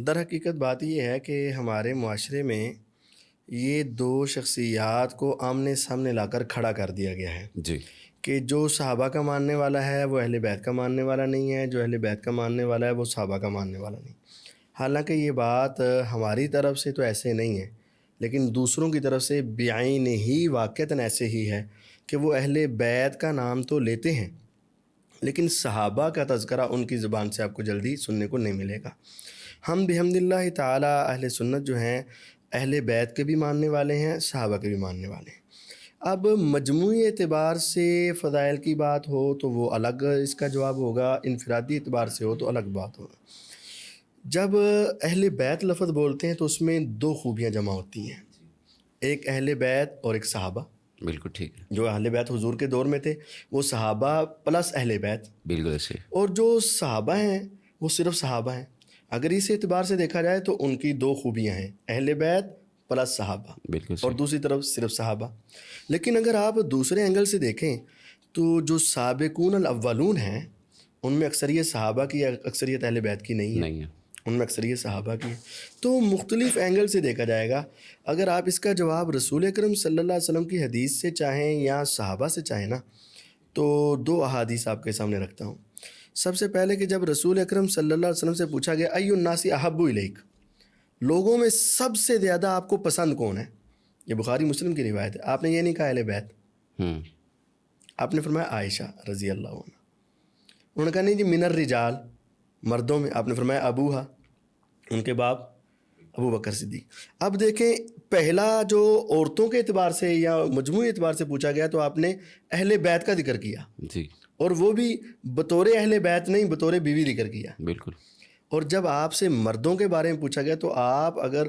در حقیقت بات یہ ہے کہ ہمارے معاشرے میں یہ دو شخصیات کو آمنے سامنے لا کر کھڑا کر دیا گیا ہے جی کہ جو صحابہ کا ماننے والا ہے وہ اہل بیت کا ماننے والا نہیں ہے، جو اہل بیت کا ماننے والا ہے وہ صحابہ کا ماننے والا نہیں۔ حالانکہ یہ بات ہماری طرف سے تو ایسے نہیں ہے، لیکن دوسروں کی طرف سے بعین ہی واقعتاً ایسے ہی ہے کہ وہ اہل بیت کا نام تو لیتے ہیں لیکن صحابہ کا تذکرہ ان کی زبان سے آپ کو جلدی سننے کو نہیں ملے گا۔ ہم بحمد اللہ تعالی اہل سنت جو ہیں اہل بیت کے بھی ماننے والے ہیں، صحابہ کے بھی ماننے والے ہیں۔ اب مجموعی اعتبار سے فضائل کی بات ہو تو وہ الگ اس کا جواب ہوگا، انفرادی اعتبار سے ہو تو الگ بات ہوگا۔ جب اہل بیت لفظ بولتے ہیں تو اس میں دو خوبیاں جمع ہوتی ہیں، ایک اہل بیت اور ایک صحابہ۔ بالکل ٹھیک ہے، جو اہل بیت حضور کے دور میں تھے وہ صحابہ پلس اہل بیت، بالکل ایسے اور جو صحابہ ہیں وہ صرف صحابہ ہیں۔ اگر اس اعتبار سے دیکھا جائے تو ان کی دو خوبیاں ہیں، اہل بیت پلس صحابہ، بالکل اور صحیح، دوسری طرف صرف صحابہ۔ لیکن اگر آپ دوسرے اینگل سے دیکھیں تو جو سابقون الاولون ہیں ان میں اکثریت صحابہ کی، اکثریت اہل بیت کی نہیں ہے، نہیں ہے، ان میں اکثریت صحابہ کی ہے۔ تو مختلف اینگل سے دیکھا جائے گا۔ اگر آپ اس کا جواب رسول اکرم صلی اللہ علیہ وسلم کی حدیث سے چاہیں یا صحابہ سے چاہیں نا، تو دو احادیث آپ کے سامنے رکھتا ہوں۔ سب سے پہلے کہ جب رسول اکرم صلی اللہ علیہ وسلم سے پوچھا گیا ای الناس احب الیک، لوگوں میں سب سے زیادہ آپ کو پسند کون ہے، یہ بخاری مسلم کی روایت ہے، آپ نے یہ نہیں کہا اہل بیت، آپ نے فرمایا عائشہ رضی اللہ عنہ۔ انہوں نے کہا نہیں جی من الرجال، مردوں میں آپ نے فرمایا ابوہا، ان کے باپ ابو بکر صدیق۔ اب دیکھیں پہلا جو عورتوں کے اعتبار سے یا مجموعی اعتبار سے پوچھا گیا تو آپ نے اہل بیت کا ذکر کیا، جی اور وہ بھی بطور اہل بیت نہیں، بطور بیوی ذکر کیا۔ بالکل، اور جب آپ سے مردوں کے بارے میں پوچھا گیا تو آپ اگر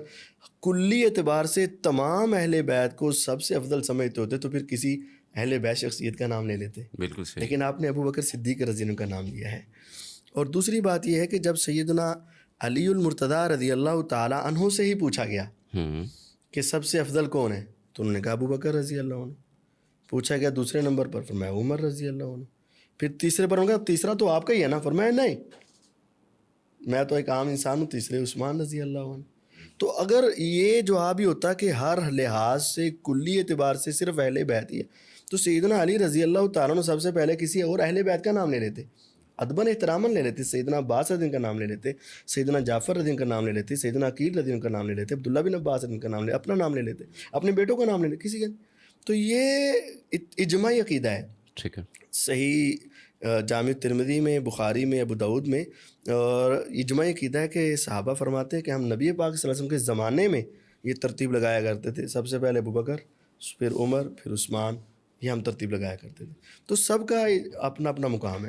کلی اعتبار سے تمام اہل بیت کو سب سے افضل سمجھتے ہوتے تو پھر کسی اہل بیت شخصیت کا نام لے لیتے، بالکل صحیح، لیکن آپ نے ابو بکر صدیق رضی اللہ عنہ کا نام لیا ہے۔ اور دوسری بات یہ ہے کہ جب سیدنا علی المرتضیٰ رضی اللہ تعالی عنہ سے ہی پوچھا گیا کہ سب سے افضل کون ہے تو انہوں نے کہا ابو بکر رضی اللہ عنہ۔ پوچھا گیا دوسرے نمبر پر، فرمایا عمر رضی اللہ عنہ۔ پھر تیسرے پر ہوگا، تیسرا تو آپ کا ہی ہے نا، فرمایا نہیں میں تو ایک عام انسان ہوں، تیسرے عثمان رضی اللہ عنہ۔ تو اگر یہ جواب ہی ہوتا کہ ہر لحاظ سے کلی اعتبار سے صرف اہل بیت ہی ہے تو سیدنا علی رضی اللہ تعالیٰ عنہ سب سے پہلے کسی اور اہل بیت کا نام لے لیتے، ادباً احتراماً لے لیتے، سیدنا عباس رضی اللہ کا نام لے لیتے، سیدنا جعفر رضی اللہ کا نام لے لیتے، سیدنا عقیل رضی اللہ کا نام لے لیتے، عبداللہ بن عباس رضی اللہ کا نام لے، اپنا نام لے لیتے، اپنے بیٹوں کا نام لے لیتے، کسی کا۔ تو یہ اجماعی عقیدہ ہے، ٹھیک ہے، صحیح جامع ترمذی میں، بخاری میں، ابو داؤد میں، اور اجماعی عقیدہ ہے کہ صحابہ فرماتے ہیں کہ ہم نبی پاک صلی اللہ علیہ وسلم کے زمانے میں یہ ترتیب لگایا کرتے تھے، سب سے پہلے ابو بکر، پھر عمر، پھر عثمان، یہ ہم ترتیب لگایا کرتے تھے۔ تو سب کا اپنا اپنا مقام ہے۔